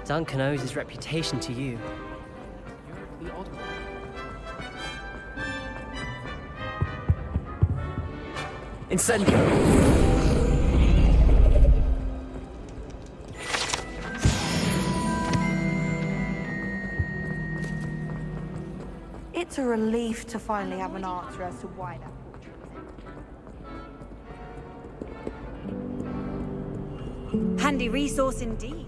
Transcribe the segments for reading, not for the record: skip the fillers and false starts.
Duncan owes his reputation to you. You're the odd one. Incendio! It's a relief to finally have an answer as to why that portrait was. Handy resource indeed.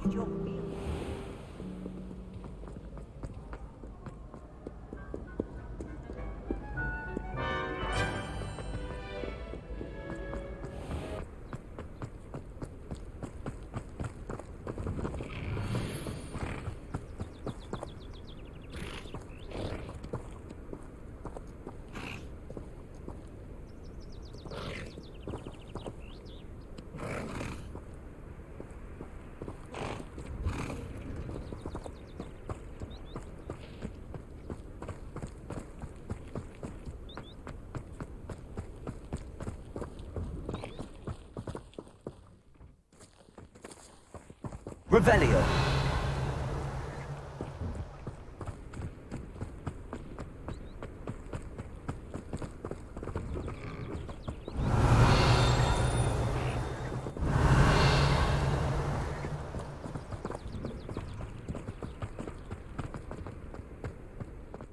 Revelio.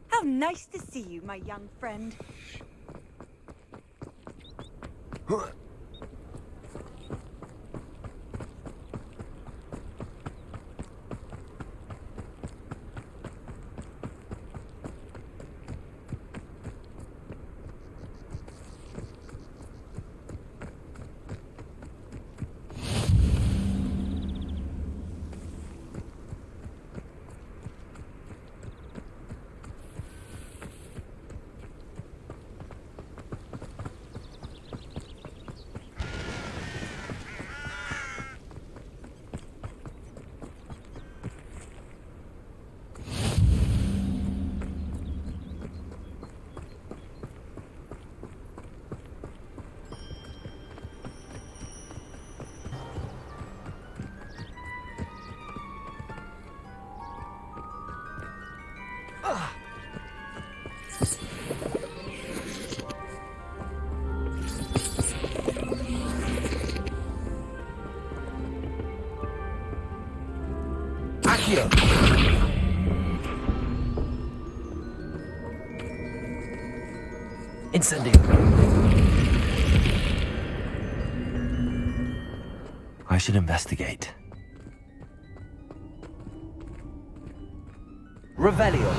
How nice to see you, my young friend. Accio. Incendio. I should investigate. Revelio.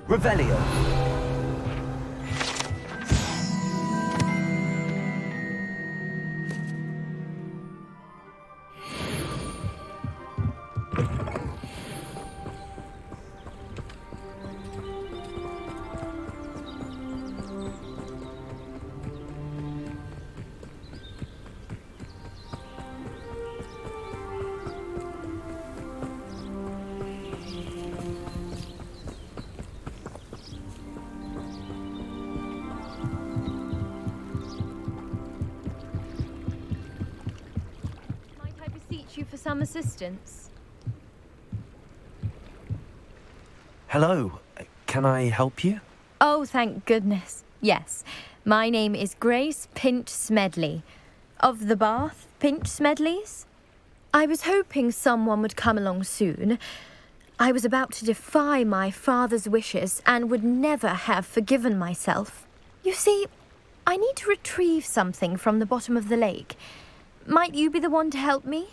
Revelio. some assistance? Hello. Can I help you? Oh, thank goodness. Yes. My name is Grace Pinch Smedley. Of the Bath Pinch Smedleys? I was hoping someone would come along soon. I was about to defy my father's wishes and would never have forgiven myself. You see, I need to retrieve something from the bottom of the lake. Might you be the one to help me?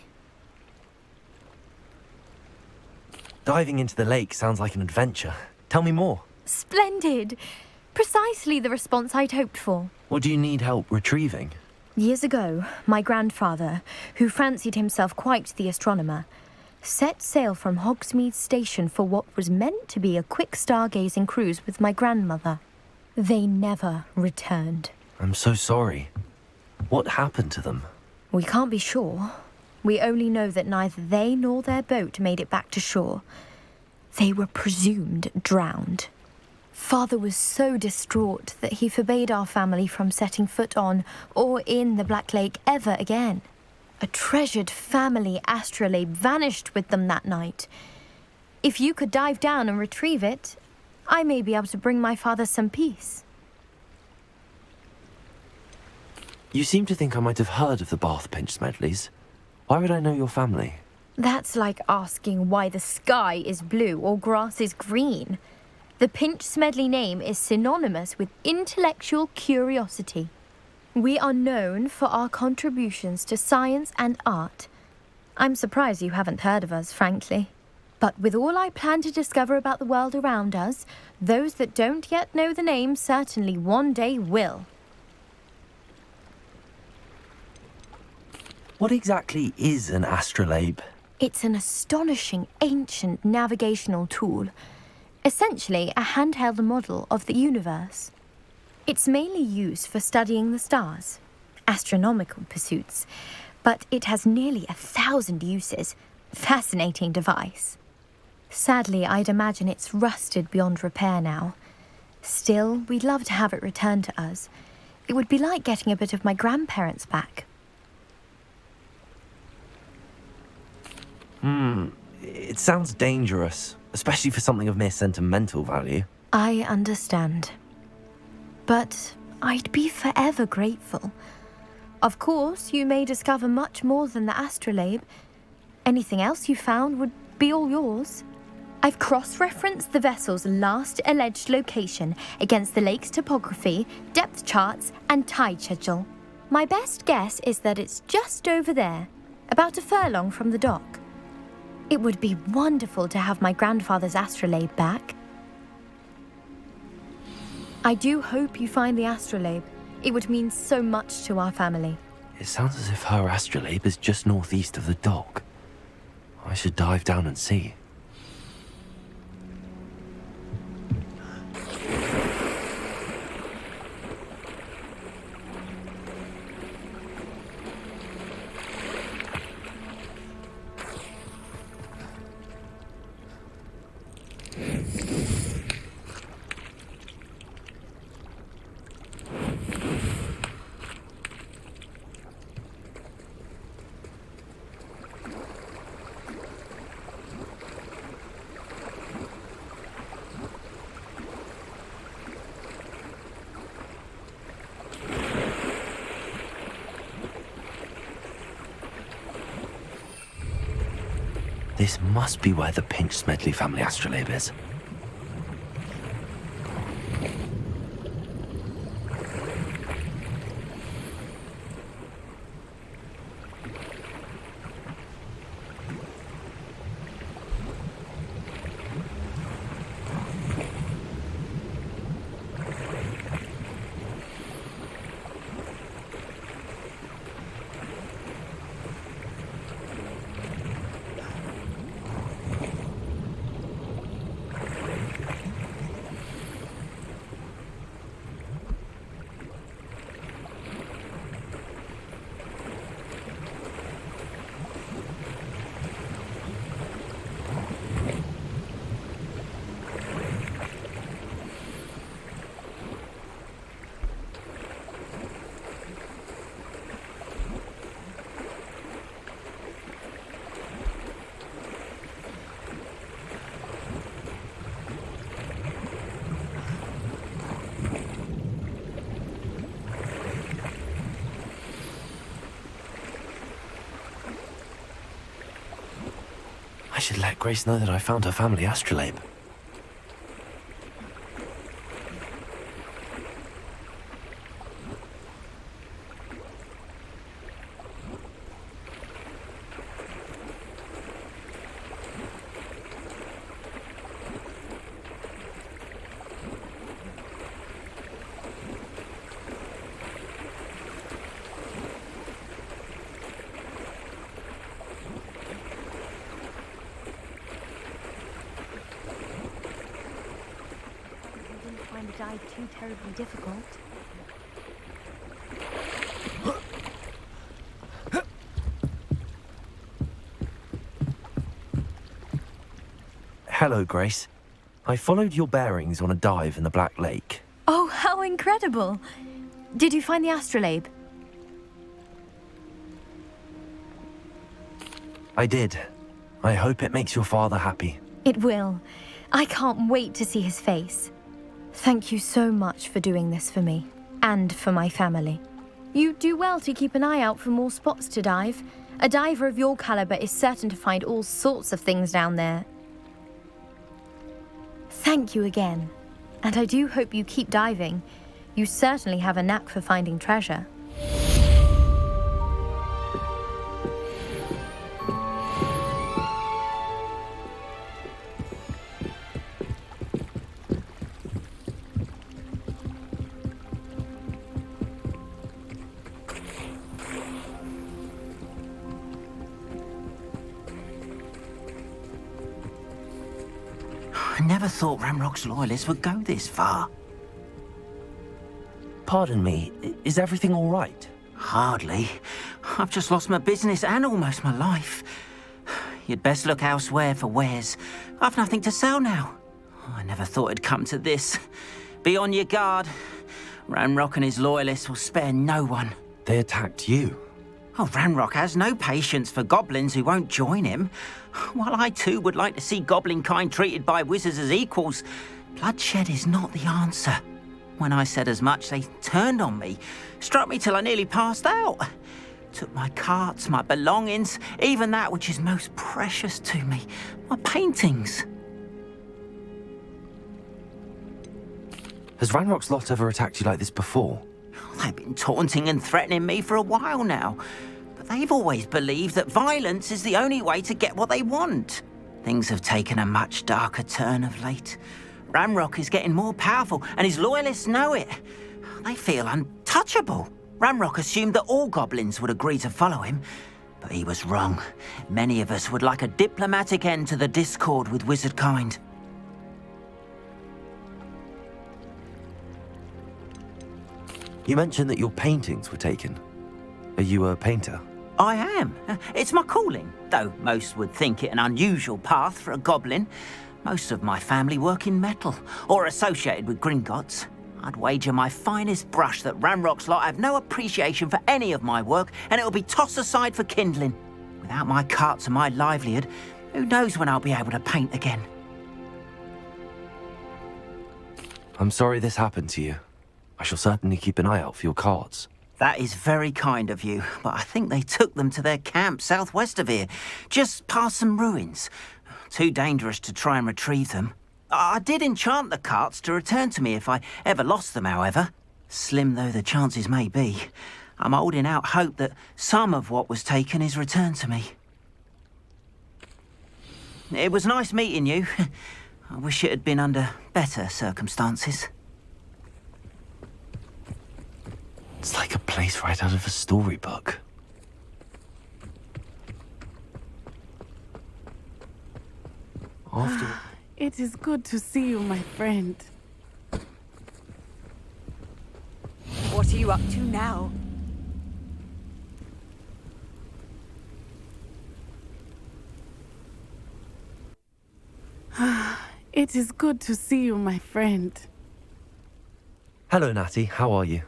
Diving into the lake sounds like an adventure. Tell me more. Splendid! Precisely the response I'd hoped for. What do you need help retrieving? Years ago, my grandfather, who fancied himself quite the astronomer, set sail from Hogsmeade Station for what was meant to be a quick stargazing cruise with my grandmother. They never returned. I'm so sorry. What happened to them? We can't be sure. We only know that neither they nor their boat made it back to shore. They were presumed drowned. Father was so distraught that he forbade our family from setting foot on or in the Black Lake ever again. A treasured family astrolabe vanished with them that night. If you could dive down and retrieve it, I may be able to bring my father some peace. You seem to think I might have heard of the Bath Pinch Smedleys. Why would I know your family? That's like asking why the sky is blue or grass is green. The Pinch Smedley name is synonymous with intellectual curiosity. We are known for our contributions to science and art. I'm surprised you haven't heard of us, frankly. But with all I plan to discover about the world around us, those that don't yet know the name certainly one day will. What exactly is an astrolabe? It's an astonishing ancient navigational tool. Essentially a handheld model of the universe. It's mainly used for studying the stars, astronomical pursuits, but it has nearly 1,000 uses. Fascinating device. Sadly, I'd imagine it's rusted beyond repair now. Still, we'd love to have it returned to us. It would be like getting a bit of my grandparents back. It sounds dangerous, especially for something of mere sentimental value. I understand. But I'd be forever grateful. Of course, you may discover much more than the astrolabe. Anything else you found would be all yours. I've cross-referenced the vessel's last alleged location against the lake's topography, depth charts, and tide schedule. My best guess is that it's just over there, about a furlong from the dock. It would be wonderful to have my grandfather's astrolabe back. I do hope you find the astrolabe. It would mean so much to our family. It sounds as if her astrolabe is just northeast of the dock. I should dive down and see. This must be where the Pinch Smedley family astrolabe is. I should let Grace know that I found her family astrolabe. Find the dive too terribly difficult. Hello, Grace. I followed your bearings on a dive in the Black Lake. Oh, how incredible! Did you find the astrolabe? I did. I hope it makes your father happy. It will. I can't wait to see his face. Thank you so much for doing this for me, and for my family. You do well to keep an eye out for more spots to dive. A diver of your caliber is certain to find all sorts of things down there. Thank you again, and I do hope you keep diving. You certainly have a knack for finding treasure. I never thought Ranrock's loyalists would go this far. Pardon me, is everything all right? Hardly. I've just lost my business and almost my life. You'd best look elsewhere for wares. I've nothing to sell now. I never thought it'd come to this. Be on your guard. Ranrock and his loyalists will spare no one. They attacked you. Oh, Ranrock has no patience for goblins who won't join him. While I too would like to see goblin kind treated by wizards as equals, bloodshed is not the answer. When I said as much, they turned on me, struck me till I nearly passed out. Took my carts, my belongings, even that which is most precious to me, my paintings. Has Ranrock's lot ever attacked you like this before? They've been taunting and threatening me for a while now, but they've always believed that violence is the only way to get what they want. Things have taken a much darker turn of late. Ranrock is getting more powerful, and his loyalists know it. They feel untouchable. Ranrock assumed that all goblins would agree to follow him, but he was wrong. Many of us would like a diplomatic end to the discord with wizard kind. You mentioned that your paintings were taken. Are you a painter? I am. It's my calling, though most would think it an unusual path for a goblin. Most of my family work in metal, or associated with Gringotts. I'd wager my finest brush that Ranrock's lot have no appreciation for any of my work, and it'll be tossed aside for kindling. Without my carts and my livelihood, who knows when I'll be able to paint again. I'm sorry this happened to you. I shall certainly keep an eye out for your carts. That is very kind of you, but I think they took them to their camp southwest of here, just past some ruins. Too dangerous to try and retrieve them. I did enchant the carts to return to me if I ever lost them, however. Slim though the chances may be, I'm holding out hope that some of what was taken is returned to me. It was nice meeting you. I wish it had been under better circumstances. It's like a place right out of a storybook. After... It is good to see you, my friend. What are you up to now? It is good to see you, my friend. Hello, Natty. How are you?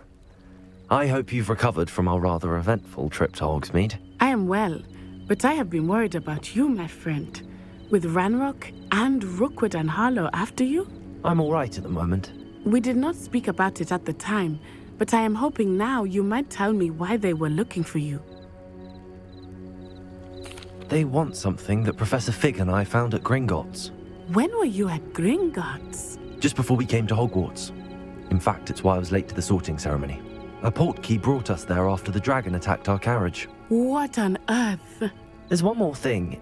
I hope you've recovered from our rather eventful trip to Hogsmeade. I am well, but I have been worried about you, my friend. With Ranrock and Rookwood and Harlow after you? I'm all right at the moment. We did not speak about it at the time, but I am hoping now you might tell me why they were looking for you. They want something that Professor Fig and I found at Gringotts, When were you at Gringotts? just before we came to Hogwarts. In fact, it's why I was late to the sorting ceremony. A portkey brought us there after the dragon attacked our carriage. What on earth? There's one more thing.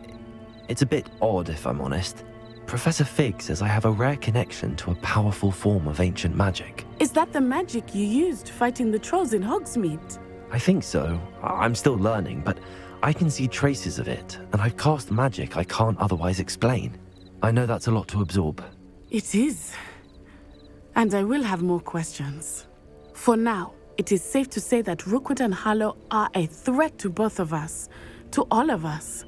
It's a bit odd, if I'm honest. Professor Fig says I have a rare connection to a powerful form of ancient magic. Is that the magic you used fighting the trolls in Hogsmeade? I think so. I'm still learning, but I can see traces of it, and I've cast magic I can't otherwise explain. I know that's a lot to absorb. It is. And I will have more questions. For now, it is safe to say that Rookwood and Harlow are a threat to both of us, to all of us,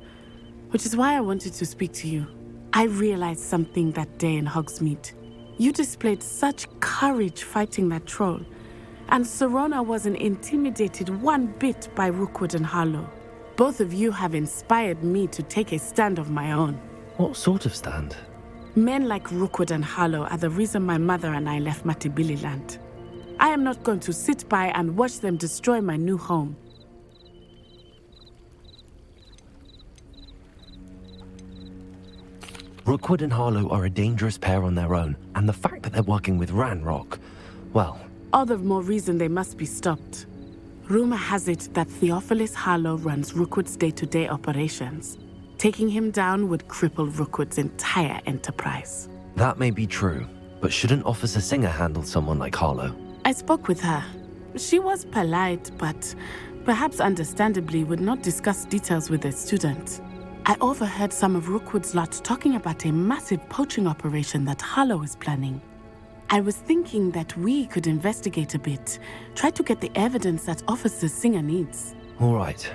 which is why I wanted to speak to you. I realized something that day in Hogsmeade. You displayed such courage fighting that troll, and Serona wasn't intimidated one bit by Rookwood and Harlow. Both of you have inspired me to take a stand of my own. What sort of stand? Men like Rookwood and Harlow are the reason my mother and I left Matabeleland. I am not going to sit by and watch them destroy my new home. Rookwood and Harlow are a dangerous pair on their own, and the fact that they're working with Ranrock, well... All the more reason they must be stopped. Rumor has it that Theophilus Harlow runs Rookwood's day-to-day operations. Taking him down would cripple Rookwood's entire enterprise. That may be true, but shouldn't Officer Singer handle someone like Harlow? I spoke with her. She was polite, but perhaps understandably would not discuss details with a student. I overheard some of Rookwood's lot talking about a massive poaching operation that Harlow is planning. I was thinking that we could investigate a bit, try to get the evidence that Officer Singer needs. All right,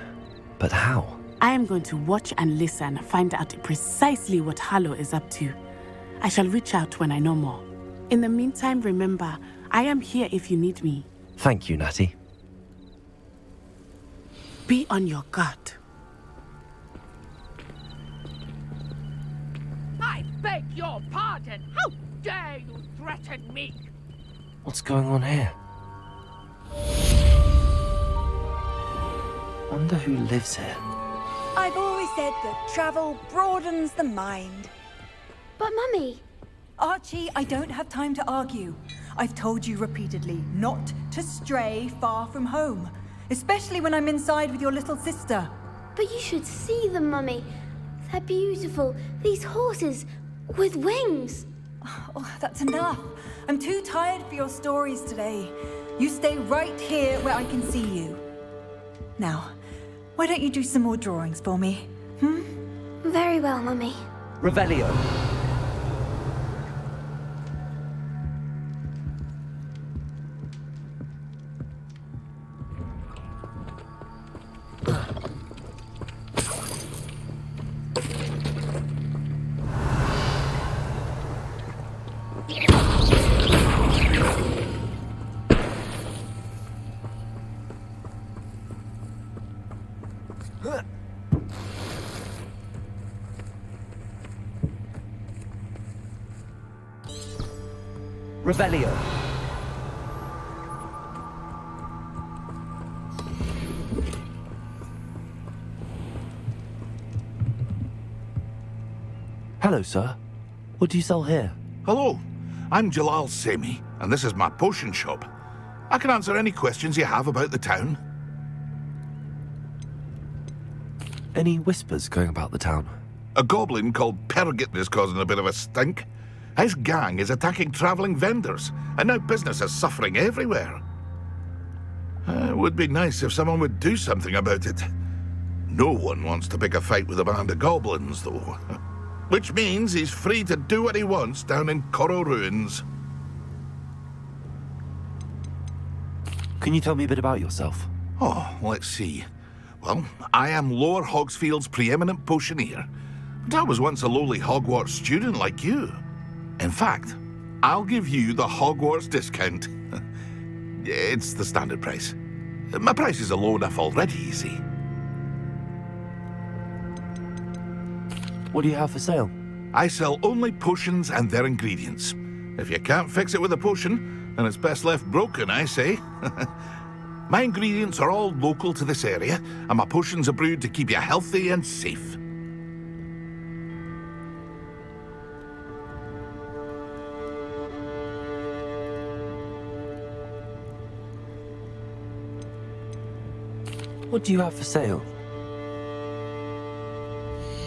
but how? I am going to watch and listen, find out precisely what Harlow is up to. I shall reach out when I know more. In the meantime, remember, I am here if you need me. Thank you, Natty. Be on your guard. I beg your pardon! How dare you threaten me? What's going on here? Wonder who lives here. I've always said that travel broadens the mind. But Mummy... Archie, I don't have time to argue. I've told you repeatedly not to stray far from home, especially when I'm inside with your little sister. But you should see them, Mummy. They're beautiful. These horses with wings. Oh, that's enough. I'm too tired for your stories today. You stay right here where I can see you. Now, why don't you do some more drawings for me? Very well, Mummy. Revelio. Revelio. Hello, sir. What do you sell here? Hello, I'm Jalal Semi, and this is my potion shop. I can answer any questions you have about the town. Any whispers going about the town? A goblin called Pergit is causing a bit of a stink. His gang is attacking travelling vendors, and now business is suffering everywhere. It would be nice if someone would do something about it. No one wants to pick a fight with a band of goblins, though. Which means he's free to do what he wants down in Coral Ruins. Can you tell me a bit about yourself? Oh, let's see. Well, I am Lower Hogsfield's preeminent potioneer, but I was once a lowly Hogwarts student like you. In fact, I'll give you the Hogwarts discount. It's the standard price. My prices are low enough already, you see. What do you have for sale? I sell only potions and their ingredients. If you can't fix it with a potion, then it's best left broken, I say. My ingredients are all local to this area, and my potions are brewed to keep you healthy and safe. What do you have for sale?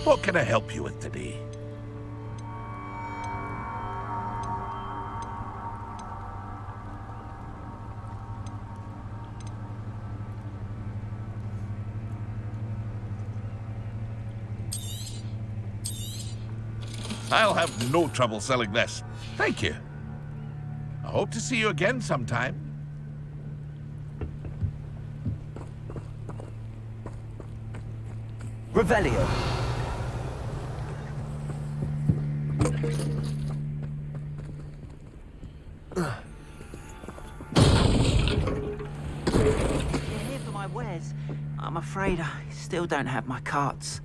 What can I help you with today? I'll have no trouble selling this. Thank you. I hope to see you again sometime. Revelio. You're here for my wares. I'm afraid I still don't have my carts.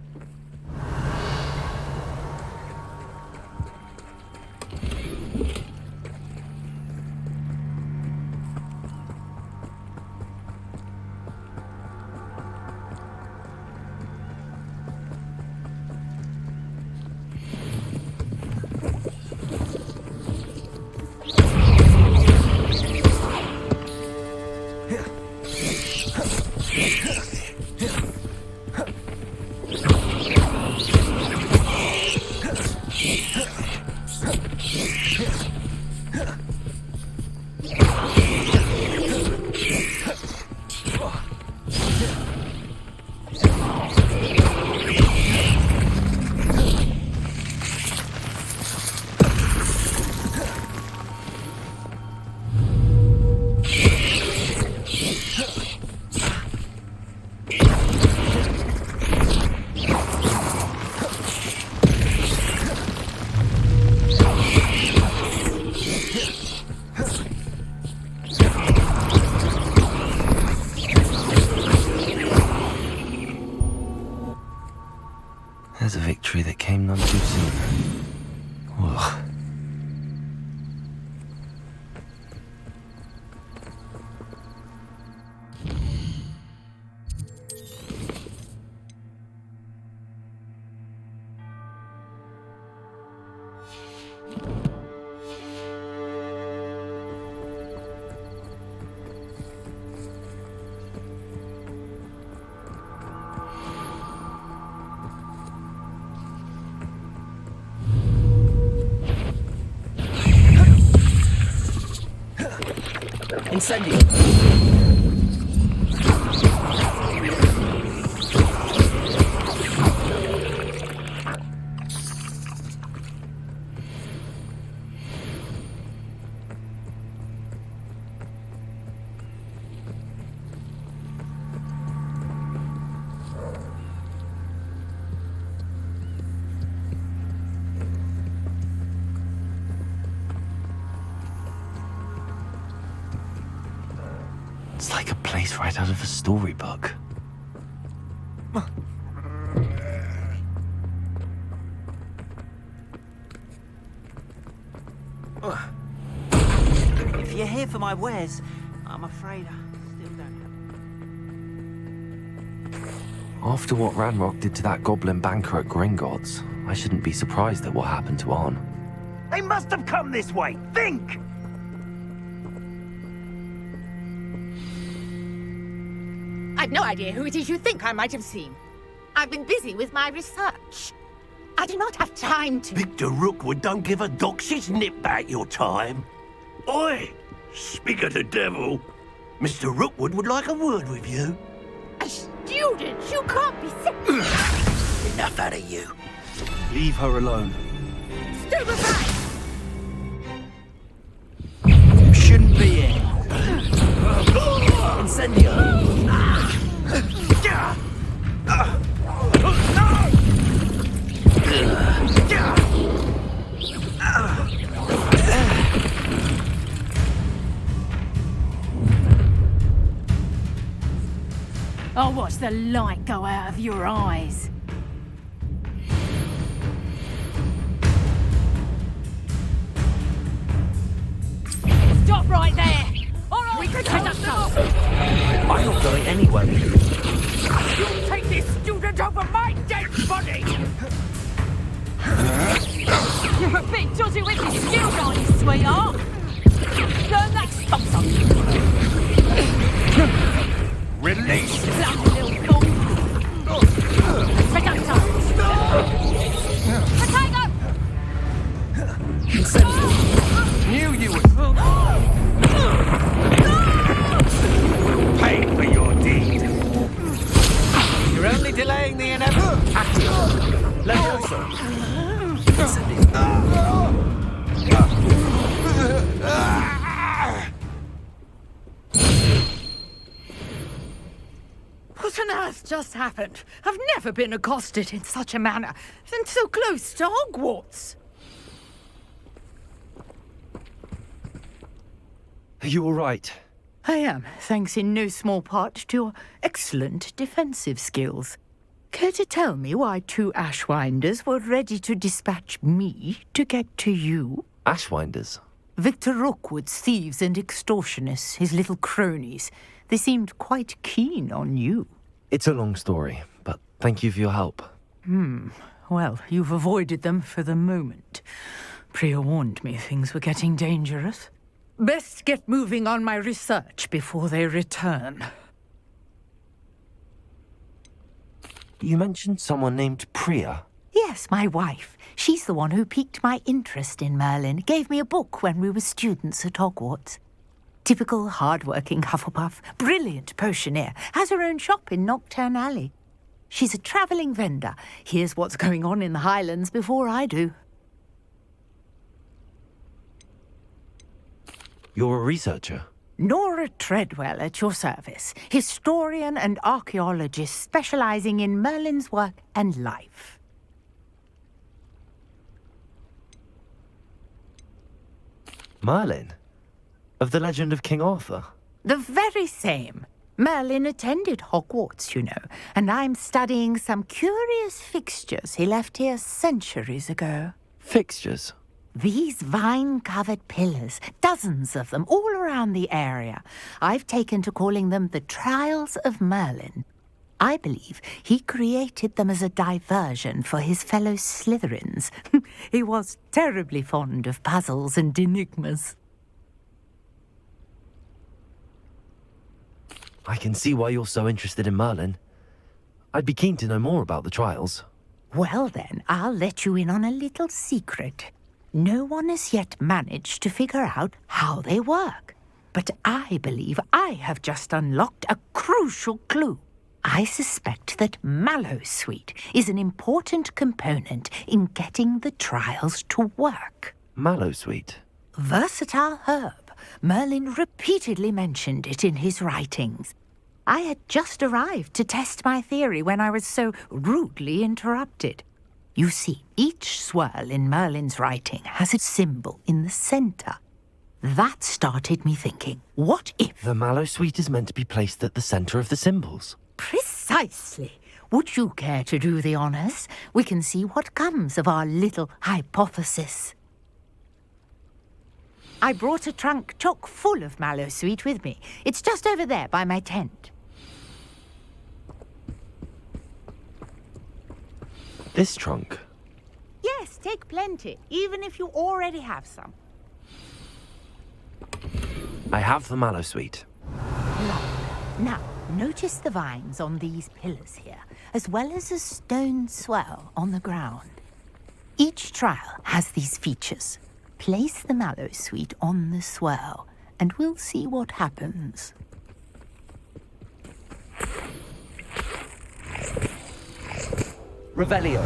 There's a victory that came none too soon. Ugh. Incendio. It's like a place right out of a storybook. If you're here for my wares, I'm afraid I still don't have... After what Ranrock did to that goblin banker at Gringotts, I shouldn't be surprised at what happened to Arn. They must have come this way. Think! I've no idea who it is you think I might have seen. I've been busy with my research. I do not have time to... Victor Rookwood don't give a doxy's nip back your time. Oi! Speak of the devil. Mr. Rookwood would like a word with you. A student? You can't be sick. Enough out of you. Leave her alone. Stupefy! You shouldn't be here. Incendio. I'll watch the light go out of your eyes. Stop right there! All right, we can take us off. I'm not going anywhere. You'll take this student over my dead body! You're a bit dodgy with your skills, aren't you, sweetheart? Learn that sponsor. Release! Bloody little earth just happened? I've never been accosted in such a manner, and so close to Hogwarts. Are you all right? I am, thanks in no small part to your excellent defensive skills. Care to tell me why 2 Ashwinders were ready to dispatch me to get to you? Ashwinders? Victor Rookwood's thieves and extortionists, his little cronies. They seemed quite keen on you. It's a long story, but thank you for your help. Well, you've avoided them for the moment. Priya warned me things were getting dangerous. Best get moving on my research before they return. You mentioned someone named Priya. Yes, my wife. She's the one who piqued my interest in Merlin. Gave me a book when we were students at Hogwarts. Typical hard-working Hufflepuff, brilliant potioneer, has her own shop in Knockturn Alley. She's a travelling vendor. Hears what's going on in the Highlands before I do. You're a researcher? Nora Treadwell at your service, historian and archaeologist specialising in Merlin's work and life. Merlin? Of the legend of King Arthur? The very same. Merlin attended Hogwarts, you know, and I'm studying some curious fixtures he left here centuries ago. Fixtures? These vine-covered pillars, dozens of them, all around the area. I've taken to calling them the Trials of Merlin. I believe he created them as a diversion for his fellow Slytherins. He was terribly fond of puzzles and enigmas. I can see why you're so interested in Merlin. I'd be keen to know more about the trials. Well then, I'll let you in on a little secret. No one has yet managed to figure out how they work. But I believe I have just unlocked a crucial clue. I suspect that Mallowsweet is an important component in getting the trials to work. Mallowsweet? Versatile herb. Merlin repeatedly mentioned it in his writings. I had just arrived to test my theory when I was so rudely interrupted. You see, each swirl in Merlin's writing has a symbol in the centre. That started me thinking, what if... The Mallowsweet is meant to be placed at the centre of the symbols. Precisely. Would you care to do the honours? We can see what comes of our little hypothesis. I brought a trunk chock full of Mallowsweet with me. It's just over there by my tent. This trunk? Yes, take plenty, even if you already have some. I have the Mallowsweet. Now, notice the vines on these pillars here, as well as a stone swell on the ground. Each trial has these features. Place the Mallowsweet on the swirl, and we'll see what happens. Revelio.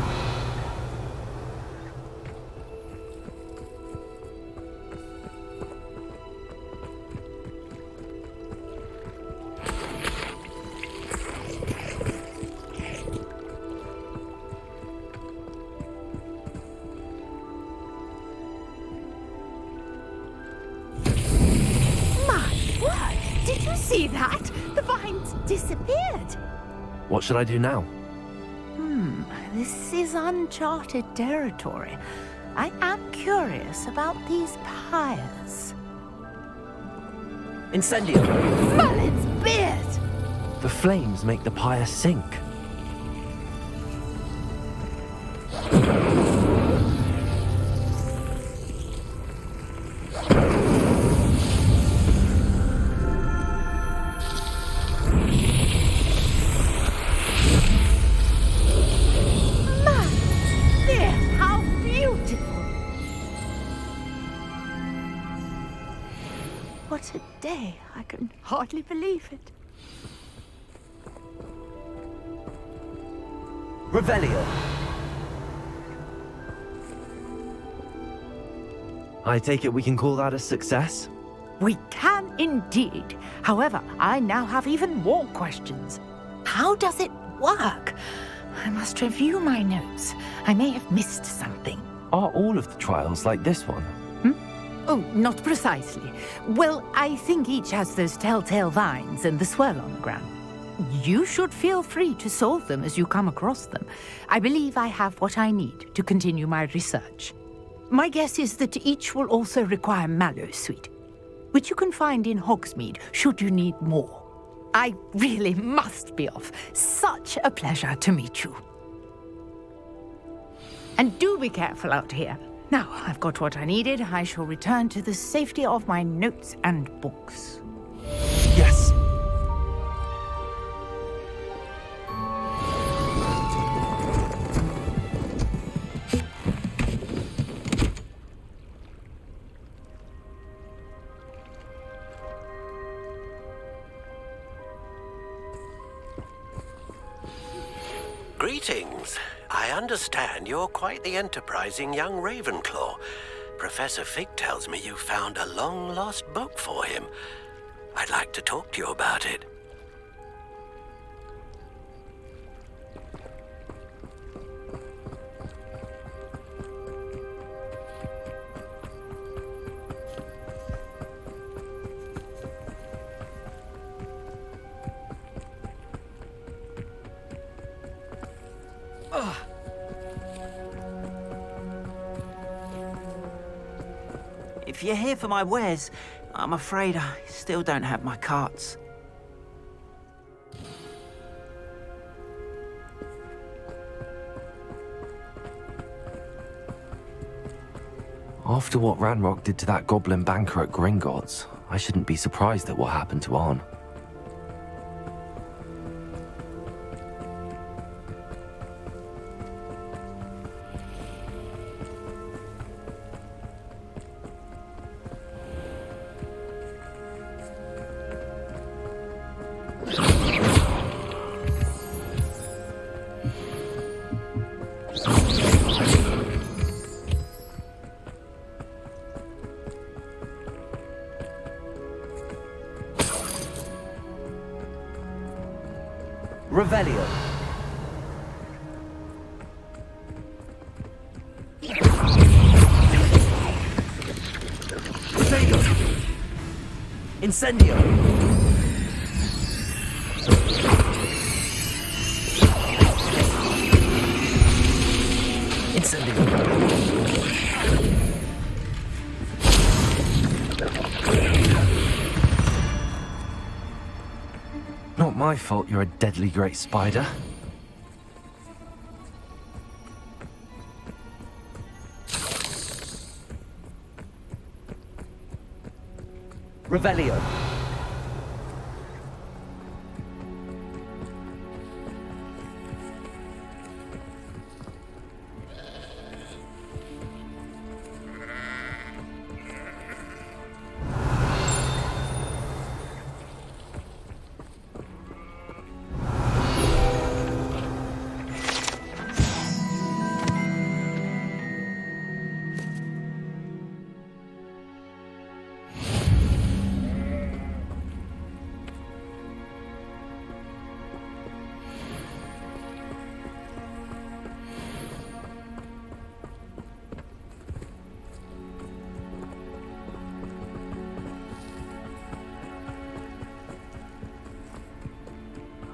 Did you see that? The vines disappeared. What should I do now? This is uncharted territory. I am curious about these pyres. Incendio. Merlin's beard! The flames make the pyre sink. What a day. I can hardly believe it. Revelio. I take it we can call that a success? We can indeed. However, I now have even more questions. How does it work? I must review my notes. I may have missed something. Are all of the trials like this one? Oh, not precisely. Well, I think each has those telltale vines and the swirl on the ground. You should feel free to solve them as you come across them. I believe I have what I need to continue my research. My guess is that each will also require mallow sweet, which you can find in Hogsmeade should you need more. I really must be off. Such a pleasure to meet you. And do be careful out here. Now, I've got what I needed. I shall return to the safety of my notes and books. Yes! Greetings. I understand you're quite the enterprising young Ravenclaw. Professor Fig tells me you found a long-lost book for him. I'd like to talk to you about it. If you're here for my wares, I'm afraid I still don't have my carts. After what Ranrock did to that goblin banker at Gringotts, I shouldn't be surprised at what happened to Arn. Revelio. Potato. Incendio. Not my fault you're a deadly great spider. Revelio.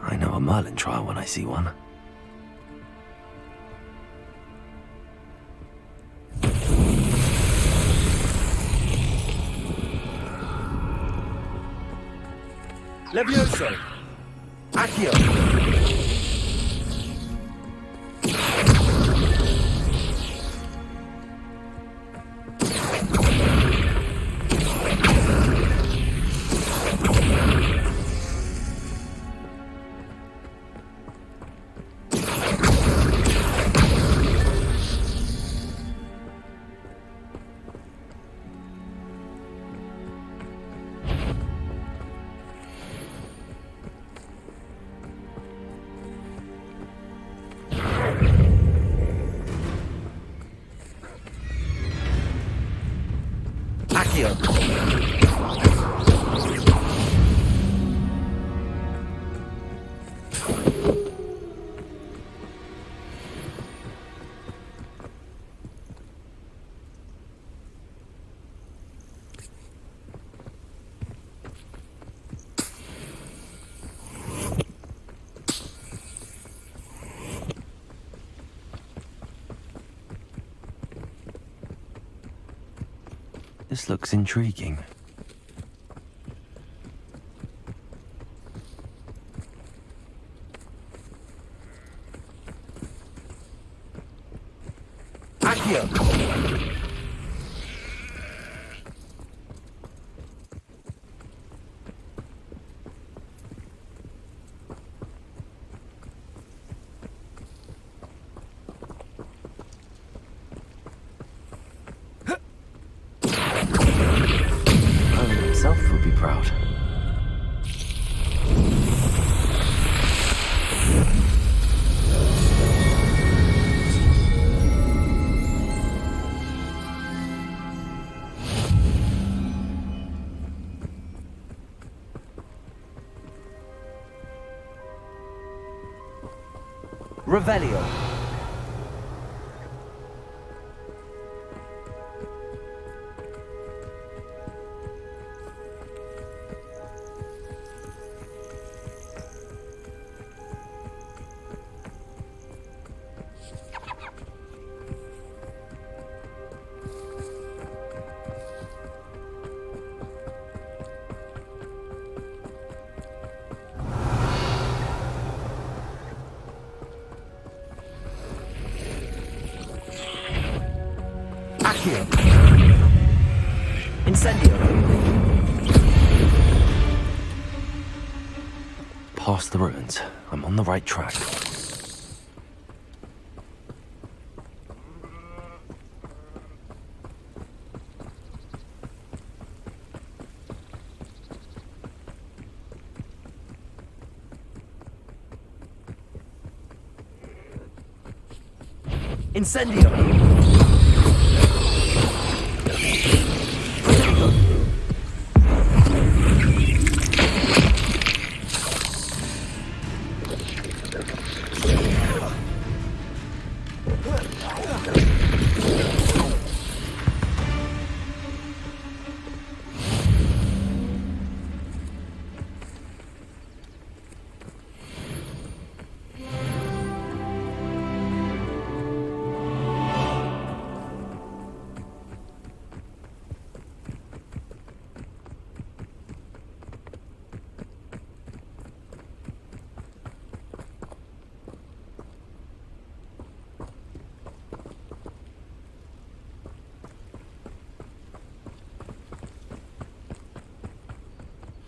I know a Merlin trial when I see one. Levioso. Accio. This looks intriguing. Accio. Owen himself would be proud. Revelio. Accio. Incendio. Past the ruins. I'm on the right track. Incendio.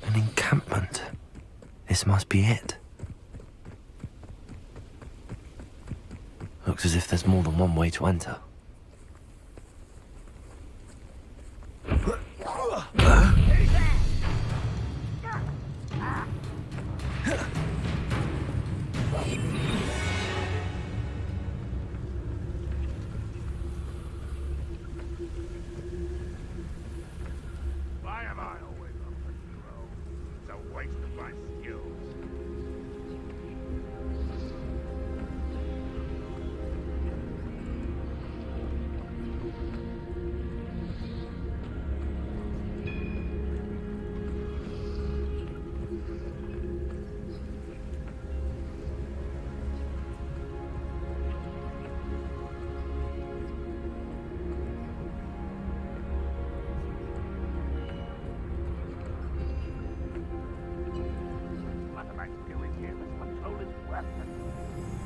An encampment. This must be it. Looks as if there's more than one way to enter. Why am I always up for hero? It's a waste of my skills. What am I doing here? This control is worthless.